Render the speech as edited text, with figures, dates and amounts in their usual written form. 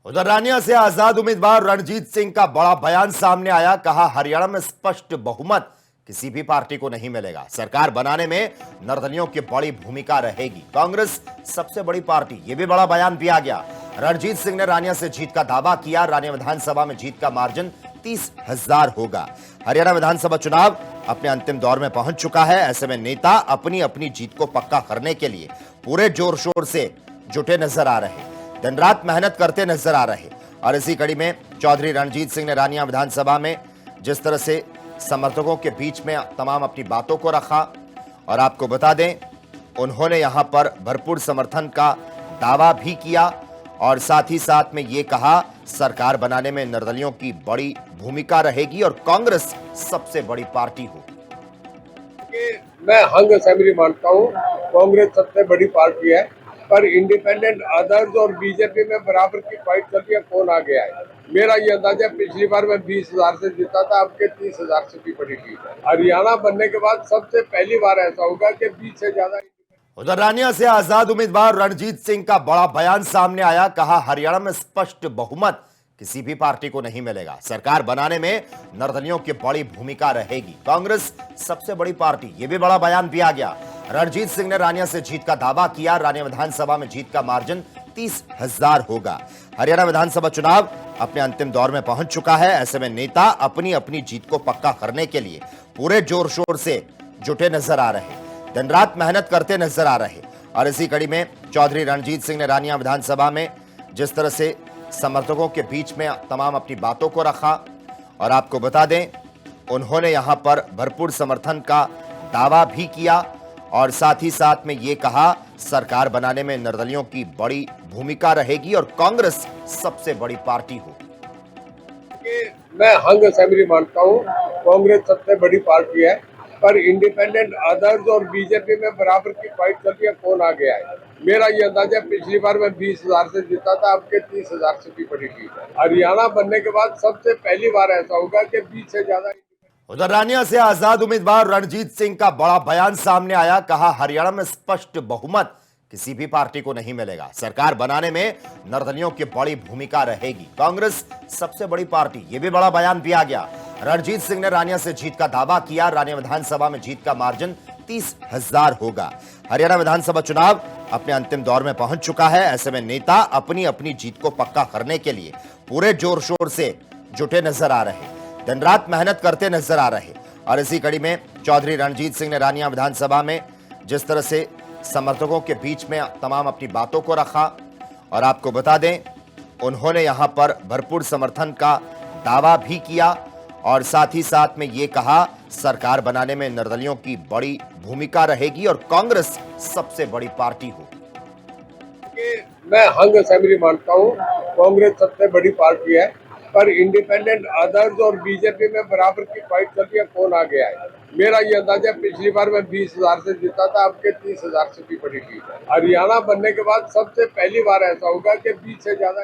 उधर रानिया से आजाद उम्मीदवार रणजीत सिंह का बड़ा बयान सामने आया। कहा, हरियाणा में स्पष्ट बहुमत किसी भी पार्टी को नहीं मिलेगा। सरकार बनाने में निर्दलियों की बड़ी भूमिका रहेगी। कांग्रेस सबसे बड़ी पार्टी, यह भी बड़ा बयान दिया गया। रणजीत सिंह ने रानिया से जीत का दावा किया। रानिया विधानसभा में जीत का मार्जिन 30,000 होगा। हरियाणा विधानसभा चुनाव अपने अंतिम दौर में पहुंच चुका है। ऐसे में नेता अपनी अपनी जीत को पक्का करने के लिए पूरे जोर शोर से जुटे नजर आ रहे, दिन रात मेहनत करते नजर आ रहे। और इसी कड़ी में चौधरी रणजीत सिंह ने रानिया विधानसभा में जिस तरह से समर्थकों के बीच में तमाम अपनी बातों को रखा, और आपको बता दें उन्होंने यहां पर भरपूर समर्थन का दावा भी किया और साथ ही साथ में यह कहा, सरकार बनाने में निर्दलियों की बड़ी भूमिका रहेगी और कांग्रेस सबसे बड़ी पार्टी होगी। मैं हंग असेंबली मानता हूँ, कांग्रेस सबसे बड़ी पार्टी है, पर इंडिपेंडेंट अदर्स और बीजेपी में बराबर की फाइट चल रही है। कौन आ गया है? मेरा ये अंदाजा, पिछली बार मैं 20,000 से जीता था, अब के 30,000 से भी बड़ी जीत है। हरियाणा बनने के बाद सबसे पहली बार ऐसा होगा कि 20 से ज्यादा। उधर रानिया से आजाद उम्मीदवार रणजीत सिंह का बड़ा बयान सामने आया। कहा, हरियाणा में स्पष्ट बहुमत किसी भी पार्टी को नहीं मिलेगा। सरकार बनाने में निर्दलियों की बड़ी भूमिका रहेगी। कांग्रेस सबसे बड़ी पार्टी, यह भी बड़ा बयान दिया गया। रणजीत सिंह ने रानिया से जीत का दावा किया। रानिया विधानसभा में जीत का मार्जिन 30,000 होगा। हरियाणा विधानसभा चुनाव अपने अंतिम दौर में पहुंच चुका है। ऐसे में नेता अपनी अपनी जीत को पक्का करने के लिए पूरे जोर शोर से जुटे नजर आ रहे, दिन रात मेहनत करते नजर आ रहे। और इसी कड़ी में चौधरी रणजीत सिंह ने रानिया विधानसभा में जिस तरह से समर्थकों के बीच में तमाम अपनी बातों को रखा, और आपको बता दें उन्होंने यहां पर भरपूर समर्थन का दावा भी किया और साथ ही साथ में यह कहा, सरकार बनाने में निर्दलियों की बड़ी भूमिका रहेगी और कांग्रेस सबसे बड़ी पार्टी होगी। मैं हंग असेंबली मानता हूँ, कांग्रेस सबसे बड़ी पार्टी है, पर इंडिपेंडेंट अदर्स और बीजेपी में बराबर की फाइट चल रही है। कौन आ गया है? मेरा ये अंदाजा, पिछली बार मैं 20,000 से जीता था, अब के 30,000 से भी बड़ी जीत है। हरियाणा बनने के बाद सबसे पहली बार ऐसा होगा कि 20 से ज्यादा। उधर रानिया से आजाद उम्मीदवार रणजीत सिंह का बड़ा बयान सामने आया। कहा, हरियाणा में स्पष्ट बहुमत किसी भी पार्टी को नहीं मिलेगा। सरकार बनाने में निर्दलियों की बड़ी भूमिका रहेगी। कांग्रेस सबसे बड़ी पार्टी, यह भी बड़ा बयान दिया गया। रणजीत सिंह ने रानिया से जीत का दावा किया। रानिया विधानसभा में जीत का मार्जिन 30,000 होगा। हरियाणा विधानसभा चुनाव अपने अंतिम दौर में पहुंच चुका है। ऐसे में नेता अपनी अपनी जीत को पक्का करने के लिए पूरे जोर शोर से जुटे नजर आ रहे, दिन रात मेहनत करते नजर आ रहे। और इसी कड़ी में चौधरी रणजीत सिंह ने रानिया विधानसभा में जिस तरह से समर्थकों के बीच में तमाम अपनी बातों को रखा, और आपको बता दें उन्होंने यहां पर भरपूर समर्थन का दावा भी किया और साथ ही साथ में यह कहा, सरकार बनाने में निर्दलियों की बड़ी भूमिका रहेगी और कांग्रेस सबसे बड़ी पार्टी होगी। मैं हंग असेंबली मानता हूँ, कांग्रेस सबसे बड़ी पार्टी है, पर इंडिपेंडेंट अदर्स और बीजेपी में बराबर की फाइट चल रही है। कौन आ गया है? मेरा ये अंदाजा, पिछली बार मैं 20,000 से जीता था, अब के 30,000 से भी बड़ी जीत है। हरियाणा बनने के बाद सबसे पहली बार ऐसा होगा कि 20 से ज्यादा।